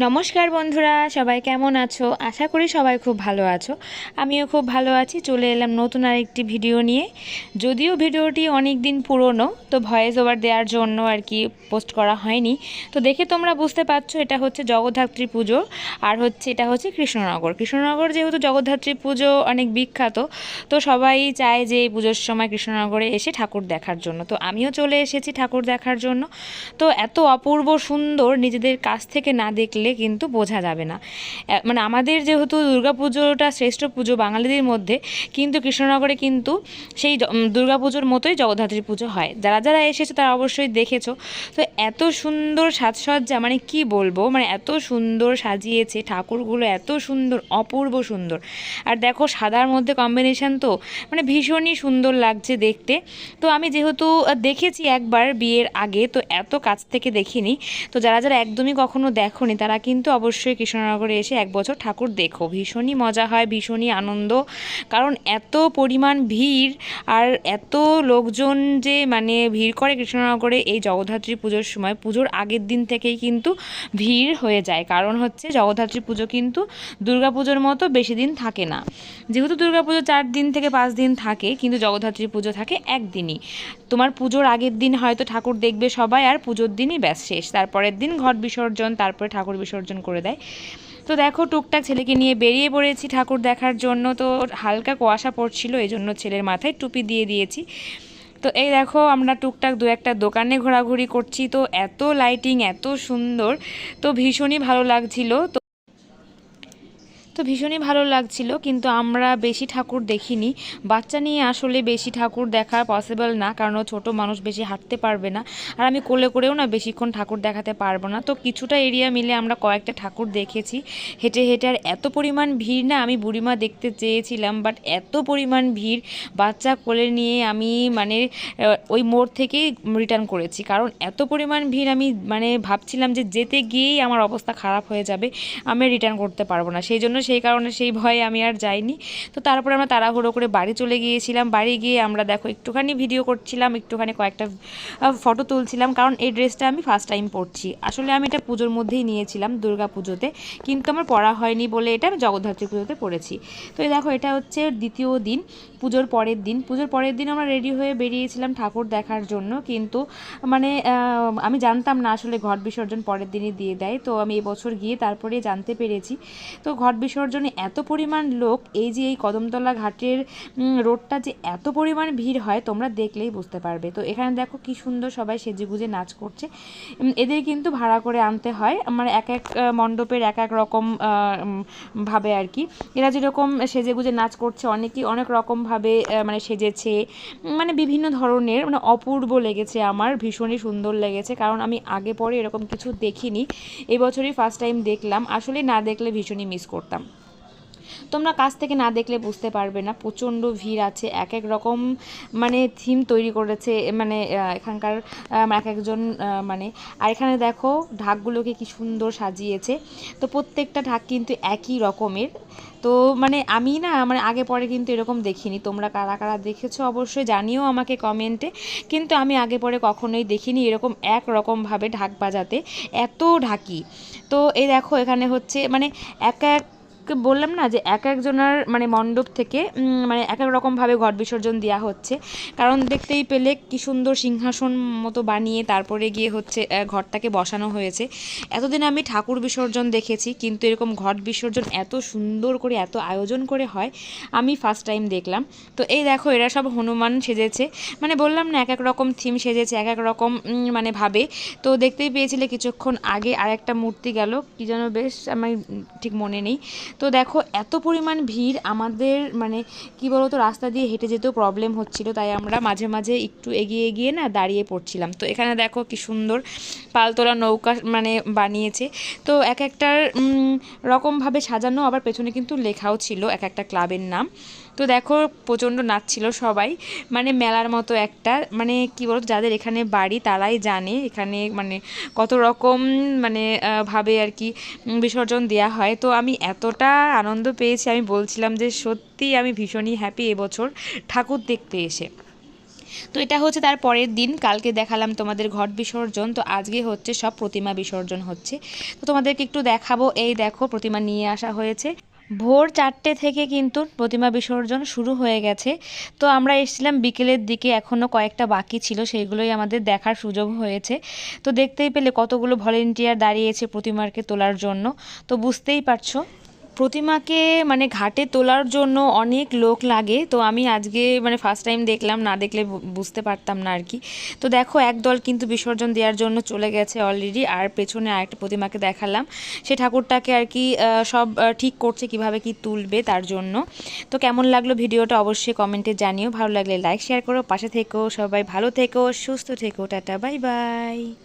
নমস্কার বন্ধুরা, সবাই কেমন আছো? আশা করি সবাই খুব ভালো আছো। আমিও খুব ভালো আছি। চলে এলাম নতুন আরেকটি ভিডিও নিয়ে। যদিও ভিডিওটি অনেক দিন পুরনো, তো ভয়েস ওভার দেওয়ার জন্য আর কি পোস্ট করা হয়নি। তো দেখে তোমরা বুঝতে পারছো এটা হচ্ছে জগদ্ধাত্রী পুজো, আর এটা হচ্ছে কৃষ্ণনগর। কৃষ্ণনগর যেহেতু জগদ্ধাত্রী পুজো অনেক বিখ্যাত, তো সবাই চায় যে এই পুজোর সময় কৃষ্ণনগরে এসে ঠাকুর দেখার জন্য। তো আমিও চলে এসেছি ঠাকুর দেখার জন্য। তো এত অপূর্ব সুন্দর, নিজেদের কাছ থেকে না দেখলে কিন্তু বোঝা যাবে না। মানে আমাদের যেহেতু দুর্গাপুজোটা শ্রেষ্ঠ পুজো বাঙালিদের মধ্যে, কিন্তু কৃষ্ণনগরে কিন্তু সেই দুর্গাপুজোর মতোই জগদ্ধাত্রী পুজো হয়। যারা যারা এসেছো তারা অবশ্যই দেখেছো। তো এত সুন্দর সাজসজ্জা, মানে কি বলবো, মানে এত সুন্দর সাজিয়েছে ঠাকুরগুলো, এত সুন্দর, অপূর্ব সুন্দর। আর দেখো সাদার মধ্যে কম্বিনেশন, তো মানে ভীষণই সুন্দর লাগছে দেখতে। তো আমি যেহেতু দেখেছি একবার বিয়ের আগে, তো এত কাছ থেকে দেখিনি। তো যারা যারা একদমই কখনো দেখোনি তারা কিন্তু অবশ্যই কৃষ্ণনগরে এসে এক বছর ঠাকুর দেখো। ভীষণই মজা হয়, ভীষণই আনন্দ। কারণ এত পরিমাণ ভিড়, আর এত লোকজন যে মানে ভিড় করে কৃষ্ণনগরে এই জগদ্ধাত্রী পুজোর সময়। পুজোর আগের দিন থেকেই কিন্তু ভিড় হয়ে যায়, কারণ হচ্ছে জগদ্ধাত্রী পুজো কিন্তু দুর্গাপুজোর মতো বেশি দিন থাকে না। যেহেতু দুর্গাপুজো 4 দিন থেকে 5 দিন থাকে, কিন্তু জগদ্ধাত্রী পুজো থাকে একদিনই। তোমার পুজোর আগের দিন হয়তো ঠাকুর দেখবে সবাই, আর পুজোর দিনই ব্যাস শেষ। তারপরের দিন ঘট বিসর্জন, তারপরে ঠাকুর বিসর্জন করে দেয়। তো দেখো টুকটাক ছেলেকে নিয়ে বেরিয়ে পড়েছি ঠাকুর দেখার জন্য। তো হালকা কুয়াশা পড়ছিল, এই জন্য ছেলের মাথায় টুপি দিয়ে দিয়েছি। তো এই দেখো আমরা টুকটাক দু একটা দোকানে ঘোরাঘুরি করছি। তো এত লাইটিং, এত সুন্দর, তো ভীষণই ভালো লাগছিল। তো ভীষণই ভালো লাগছিল, কিন্তু আমরা বেশি ঠাকুর দেখিনি। বাচ্চা নিয়ে আসলে বেশি ঠাকুর দেখা পসিবল না, কারণ ও ছোটো মানুষ, বেশি হাঁটতে পারবে না। আর আমি কোলে করেও না বেশিক্ষণ ঠাকুর দেখাতে পারবো না। তো কিছুটা এরিয়া মিলে আমরা কয়েকটা ঠাকুর দেখেছি হেঁটে হেঁটে। আর এত পরিমাণ ভিড় না, আমি বুড়িমা দেখতে চেয়েছিলাম, বাট এত পরিমাণ ভিড়, বাচ্চা কোলে নিয়ে আমি মানে ওই মোড় থেকেই রিটার্ন করেছি। কারণ এত পরিমাণ ভিড়, আমি মানে ভাবছিলাম যে যেতে গিয়েই আমার অবস্থা খারাপ হয়ে যাবে, আমি রিটার্ন করতে পারবো না। সেই কারণে সেই ভয়ে আমি আর যাইনি। তো তারপরে আমরা তাড়াহুড়ো করে বাড়ি চলে গিয়েছিলাম। বাড়ি গিয়ে আমরা দেখো একটুখানি ভিডিও করছিলাম, একটুখানি কয়েকটা ফটো তুলছিলাম, কারণ এই ড্রেসটা আমি ফার্স্ট টাইম পরছি। আসলে আমি এটা পুজোর মধ্যেই নিয়েছিলাম, দুর্গা পুজোতে, কিন্তু আমার পরা হয়নি বলে এটা আমি জগদ্ধাত্রী পুজোতে পরেছি। তো এই দেখো এটা হচ্ছে দ্বিতীয় দিন, পুজোর পরের দিন। পুজোর পরের দিন আমরা রেডি হয়ে বেরিয়েছিলাম ঠাকুর দেখার জন্য, কিন্তু মানে আমি জানতাম না আসলে ঘট বিসর্জন পরের দিনই দিয়ে দেয়। তো আমি এবছর গিয়ে তারপরে জানতে পেরেছি। তো ঘট বিসর্জনে এত পরিমাণ লোক, এই যে এই কদমতলা ঘাটের রোডটা যে এত পরিমাণ ভিড় হয় তোমরা দেখলেই বুঝতে পারবে। তো এখানে দেখো কি সুন্দর সবাই সেজেগুজে নাচ করছে। এদের কিন্তু ভাড়া করে আনতে হয়, মানে এক এক মণ্ডপের এক এক রকম ভাবে আর কি। এরা যেরকম সেজেগুজে নাচ করছে, অনেকেই অনেক রকমভাবে মানে সেজেছে, মানে বিভিন্ন ধরনের, মানে অপূর্ব লেগেছে আমার, ভীষণই সুন্দর লেগেছে। কারণ আমি আগে পরে এরকম কিছু দেখিনি, এবছরই ফার্স্ট টাইম দেখলাম। আসলে না দেখলে ভীষণই মিস করতাম। তোমরা কাছ থেকে না দেখলে বুঝতে পারবে না, প্রচণ্ড ভিড় আছে। এক এক রকম মানে থিম তৈরি করেছে, মানে এখানকার এক একজন মানে। আর এখানে দেখো ঢাকগুলোকে কি সুন্দর সাজিয়েছে। তো প্রত্যেকটা ঢাক কিন্তু একই রকমের। তো মানে আমি না মানে আগে পরে কিন্তু এরকম দেখিনি। তোমরা কারা কারা দেখেছো অবশ্যই জানিও আমাকে কমেন্টে। কিন্তু আমি আগে পরে কখনোই দেখিনি এরকম একরকমভাবে ঢাক বাজাতে, এত ঢাকি। তো এই দেখো এখানে হচ্ছে মানে এক এক, বললাম না যে এক একজনের মানে মণ্ডপ থেকে মানে এক এক রকমভাবে ঘট বিসর্জন দেওয়া হচ্ছে। কারণ দেখতেই পেলে কি সুন্দর সিংহাসন মতো বানিয়ে তারপরে গিয়ে হচ্ছে ঘরটাকে বসানো হয়েছে। এতদিন আমি ঠাকুর বিসর্জন দেখেছি, কিন্তু এরকম ঘট বিসর্জন এত সুন্দর করে, এত আয়োজন করে হয় আমি ফার্স্ট টাইম দেখলাম। তো এই দেখো এরা সব হনুমান সেজেছে, মানে বললাম না এক এক রকম থিম সেজেছে, এক এক রকম মানে ভাবে। তো দেখতেই পেয়েছিলে কিছুক্ষণ আগে আরেকটা মূর্তি গেল, কি যেন বেশ আমার ঠিক মনে নেই। তো দেখো এত পরিমাণ ভিড়, আমাদের মানে কি বলতো রাস্তা দিয়ে হেঁটে যেতেও প্রবলেম হচ্ছিল, তাই আমরা মাঝে মাঝে একটু এগিয়ে এগিয়ে না দাঁড়িয়ে পড়ছিলাম। তো এখানে দেখো কি সুন্দর পালতোলা নৌকা মানে বানিয়েছে। তো এক একটার রকমভাবে সাজানো, আবার পেছনে কিন্তু লেখাও ছিল এক একটা ক্লাবের নাম। তো দেখো প্রচণ্ড নাচছিল সবাই, মানে মেলার মতো একটা, মানে কি বলতো যাদের এখানে বাড়ি তারাই জানে এখানে মানে কত রকম মানে ভাবে আর কি বিসর্জন দেওয়া হয়। তো আমি এতটা আনন্দ পেয়েছি, আমি বলছিলাম যে সত্যি আমি ভীষণই হ্যাপি এবছর ঠাকুর দেখতে এসে। তো এটা হচ্ছে তার পরের দিন। কালকে দেখালাম তোমাদের ঘট বিসর্জন, তো আজকে হচ্ছে সব প্রতিমা বিসর্জন হচ্ছে। তো তোমাদেরকে একটু দেখাবো, এই দেখো প্রতিমা নিয়ে আসা হয়েছে। ভোর 4টে থেকে কিন্তু প্রতিমা বিসর্জন শুরু হয়ে গেছে। তো আমরা এসেছিলাম বিকেলের দিকে, এখনও কয়েকটা বাকি ছিল, সেইগুলোই আমাদের দেখার সুযোগ হয়েছে। তো দেখতেই পেলে কতগুলো ভলেন্টিয়ার দাঁড়িয়েছে প্রতিমাকে তোলার জন্য। তো বুঝতেই পারছো প্রতিমাকে মানে ঘাটে তোলার জন্য অনেক লোক লাগে। তো আমি আজকে মানে ফার্স্ট টাইম দেখলাম, না দেখলে বুঝতে পারতাম না আর কি। তো দেখো একদল কিন্তু বিসর্জন দেওয়ার জন্য চলে গেছে অলরেডি, আর পেছনে আরেকটা প্রতিমাকে দেখালাম, সে ঠাকুরটাকে আর কি সব ঠিক করছে কিভাবে কি তুলবে তার জন্য। তো কেমন লাগলো ভিডিওটা অবশ্যই কমেন্টে জানিও, ভালো লাগলে লাইক শেয়ার করো, পাশে থেকো, সবাই ভালো থেকো, সুস্থ থেকো, টাটা বাই বাই।